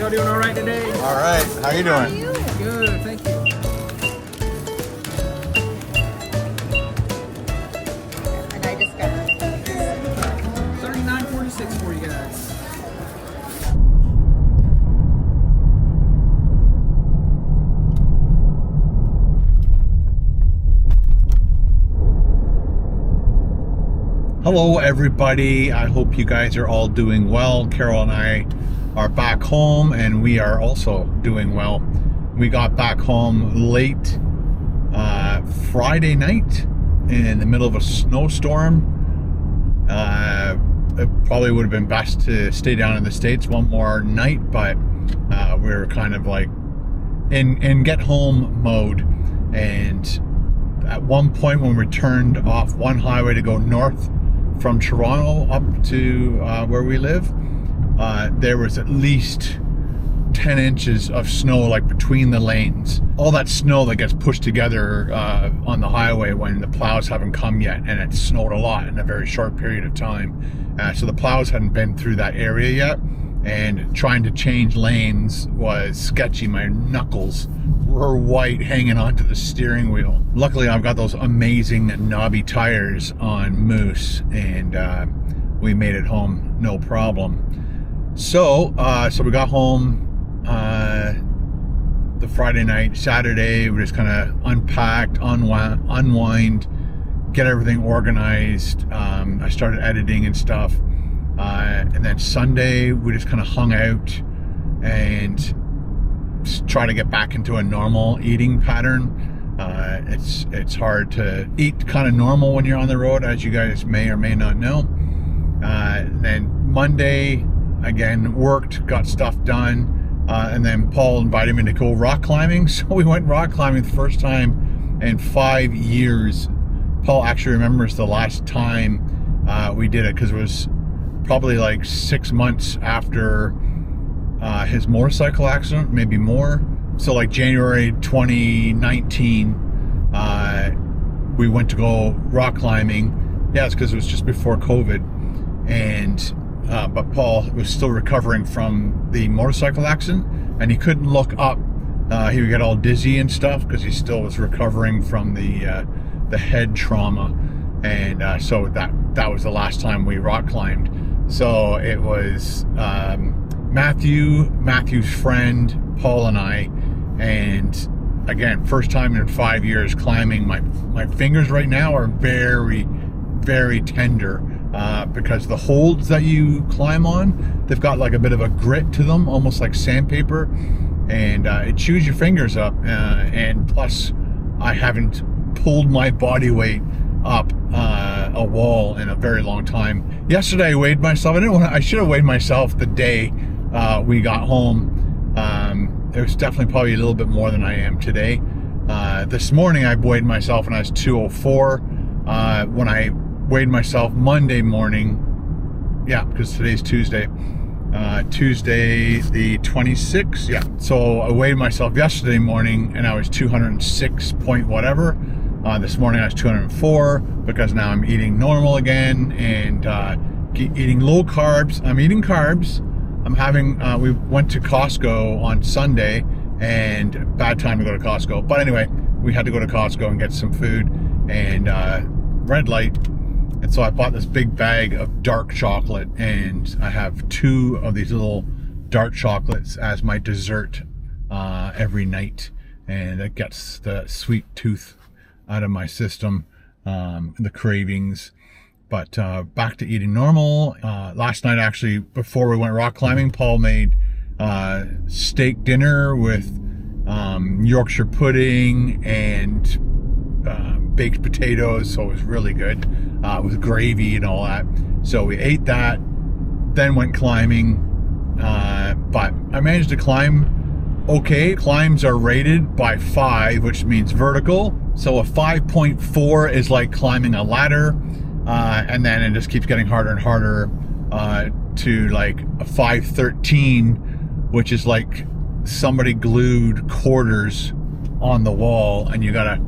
Y'all doing all right today? All right. How you doing? Good, thank you. And I just got $39.46 for you guys. Hello, everybody. I hope you guys are all doing well. Carol and I are back home, and we are also doing well. We got back home late Friday night in the middle of a snowstorm. It probably would have been best to stay down in the States one more night, but we were kind of like in get home mode. And at one point when we turned off one highway to go north from Toronto up to where we live, there was at least 10 inches of snow, like between the lanes. All that snow that gets pushed together on the highway when the plows haven't come yet, and it snowed a lot in a very short period of time. So the plows hadn't been through that area yet, and trying to change lanes was sketchy. My knuckles were white hanging onto the steering wheel. Luckily, I've got those amazing knobby tires on Moose, and we made it home no problem. So we got home the Friday night. Saturday, we just kind of unpacked, unwind, get everything organized. I started editing and stuff. And then Sunday, we just kind of hung out and try to get back into a normal eating pattern. It's hard to eat kind of normal when you're on the road, as you guys may or may not know. And then Monday, again, worked, got stuff done. And then Paul invited me to go rock climbing. So we went rock climbing the first time in 5 years. Paul actually remembers the last time we did it, because it was probably like 6 months after his motorcycle accident, maybe more. So like January 2019, we went to go rock climbing. Yeah, it's because it was just before COVID. And but Paul was still recovering from the motorcycle accident, and he couldn't look up. He would get all dizzy and stuff because he still was recovering from the head trauma. And so that was the last time we rock climbed. So it was Matthew's friend, Paul, and I. And again, first time in 5 years climbing. My fingers right now are very, very tender because the holds that you climb on, they've got like a bit of a grit to them, almost like sandpaper, and it chews your fingers up. And plus, I haven't pulled my body weight up a wall in a very long time. Yesterday I weighed myself. I should have weighed myself the day we got home. It was definitely probably a little bit more than I am today. This morning I weighed myself and I was 204. When I weighed myself Monday morning, yeah, because today's Tuesday, Tuesday the 26th, yeah. So I weighed myself yesterday morning and I was 206 point whatever. This morning I was 204 because now I'm eating normal again and eating low carbs. I'm eating carbs. I'm having, we went to Costco on Sunday, and bad time to go to Costco. But anyway, we had to go to Costco and get some food, and red light. And so I bought this big bag of dark chocolate, and I have 2 of these little dark chocolates as my dessert every night. And it gets the sweet tooth out of my system, the cravings. But back to eating normal. Last night, actually, before we went rock climbing, Paul made steak dinner with Yorkshire pudding and baked potatoes, so it was really good, with gravy and all that. So we ate that, then went climbing, but I managed to climb okay. Climbs are rated by 5, which means vertical, so a 5.4 is like climbing a ladder, and then it just keeps getting harder and harder to like a 5.13, which is like somebody glued quarters on the wall and you gotta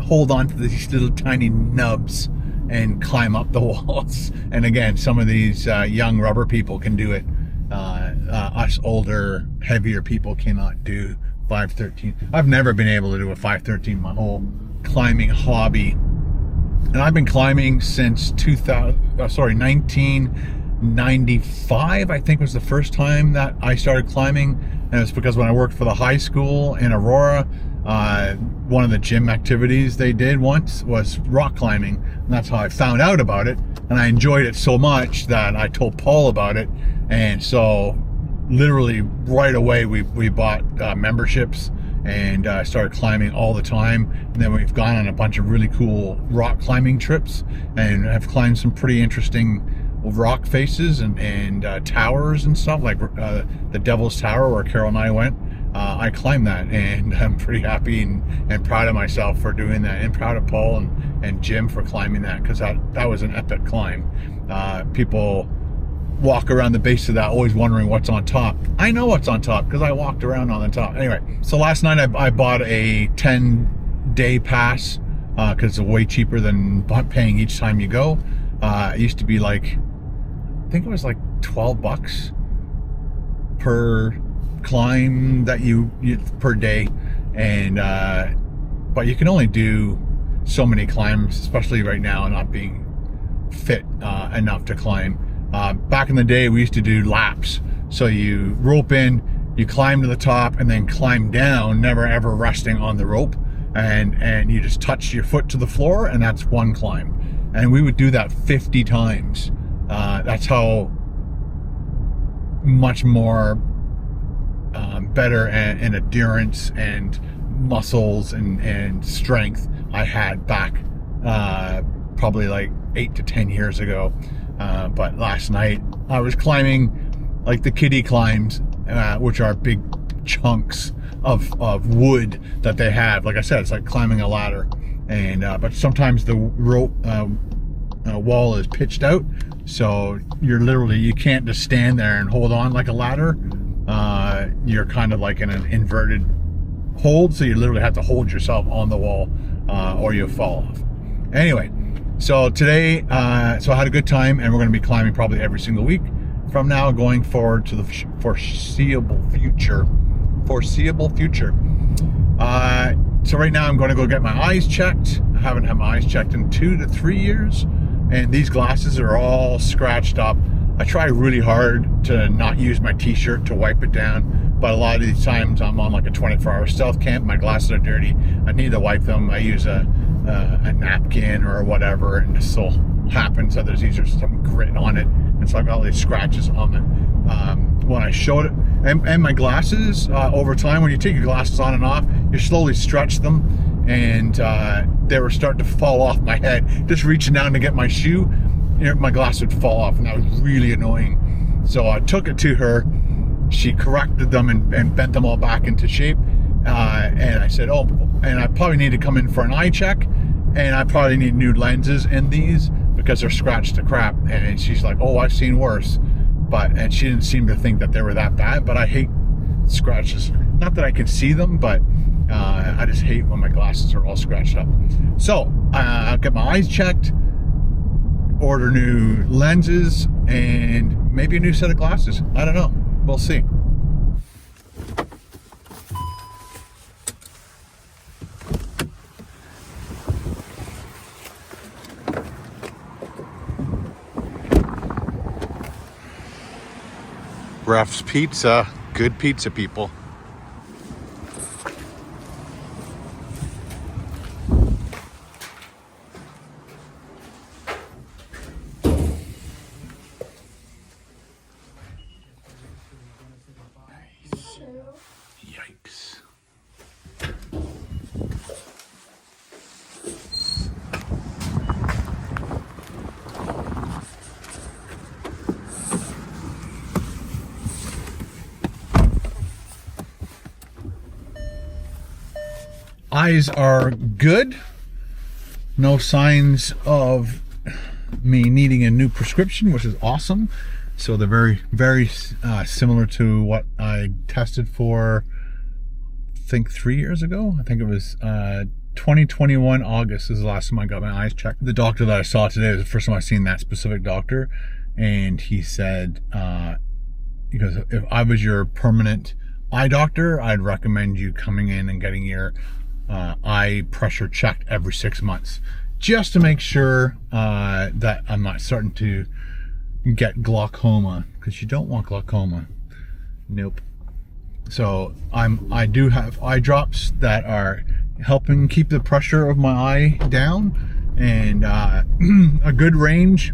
hold on to these little tiny nubs and climb up the walls. And again, some of these young rubber people can do it. Us older, heavier people cannot do 5.13. I've never been able to do a 5.13 my whole climbing hobby. And I've been climbing since 1995, I think was the first time that I started climbing. And it's because when I worked for the high school in Aurora, one of the gym activities they did once was rock climbing. And that's how I found out about it. And I enjoyed it so much that I told Paul about it. And so literally right away we bought memberships and started climbing all the time. And then we've gone on a bunch of really cool rock climbing trips and have climbed some pretty interesting rock faces and towers and stuff, like the Devil's Tower where Carol and I went. I climbed that, and I'm pretty happy and proud of myself for doing that, and proud of Paul and Jim for climbing that, because that was an epic climb. People walk around the base of that always wondering what's on top. I know what's on top because I walked around on the top. Anyway, so last night I bought a 10-day pass because it's way cheaper than paying each time you go. It used to be like, I think it was like $12 per climb that you per day, and but you can only do so many climbs, especially right now, not being fit enough to climb. Back in the day, we used to do laps. So you rope in, you climb to the top, and then climb down, never ever resting on the rope, and you just touch your foot to the floor, and that's one climb. And we would do that 50 times. That's how much more better and endurance and muscles and strength I had back probably like 8 to 10 years ago. But last night I was climbing like the kiddie climbs, which are big chunks of wood that they have. Like I said, it's like climbing a ladder, and but sometimes the rope wall is pitched out, so you can't just stand there and hold on like a ladder. You're kind of like in an inverted hold, so you literally have to hold yourself on the wall, or you'll fall off. Anyway, so today, so I had a good time, and we're going to be climbing probably every single week from now going forward to the foreseeable future. So right now I'm going to go get my eyes checked. I haven't had my eyes checked in 2 to 3 years, and these glasses are all scratched up. I try really hard to not use my t-shirt to wipe it down, but a lot of these times I'm on like a 24-hour stealth camp, my glasses are dirty, I need to wipe them. I use a napkin or whatever, and it so happens that there's either some grit on it, and so I've got all these scratches on it. When I showed it, and my glasses, over time, when you take your glasses on and off, you slowly stretch them, and they were starting to fall off my head. Just reaching down to get my shoe, my glass would fall off, and that was really annoying. So I took it to her. She corrected them and bent them all back into shape. And I said, oh, and I probably need to come in for an eye check, and I probably need new lenses in these because they're scratched to crap. And she's like, oh, I've seen worse. And she didn't seem to think that they were that bad, but I hate scratches. Not that I can see them, but I just hate when my glasses are all scratched up. So I'll get my eyes checked, order new lenses, and maybe a new set of glasses. I don't know. We'll see. Ref's Pizza, good pizza, people. Yikes. Eyes are good. No signs of me needing a new prescription, which is awesome. So they're very similar to what I tested for, I think 3 years ago. I think it was 2021 August is the last time I got my eyes checked. The doctor that I saw today was the first time I've seen that specific doctor, and he said, he goes, if I was your permanent eye doctor, I'd recommend you coming in and getting your eye pressure checked every 6 months, just to make sure that I'm not starting to get glaucoma, because you don't want glaucoma. Nope. So I do have eye drops that are helping keep the pressure of my eye down, and a good range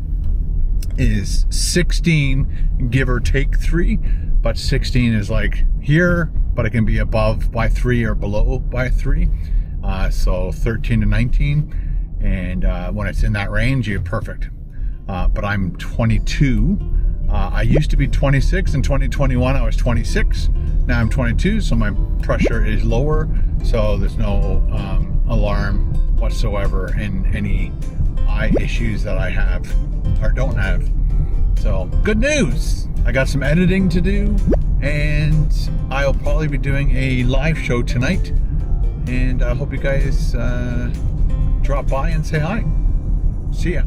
is 16, give or take 3, but 16 is like here, but it can be above by 3 or below by 3. So 13 to 19, and when it's in that range, you're perfect. But I'm 22. I used to be 26. In 2021, I was 26. Now I'm 22, so my pressure is lower. So there's no alarm whatsoever in any eye issues that I have or don't have. So good news. I got some editing to do, and I'll probably be doing a live show tonight. And I hope you guys drop by and say hi. See ya.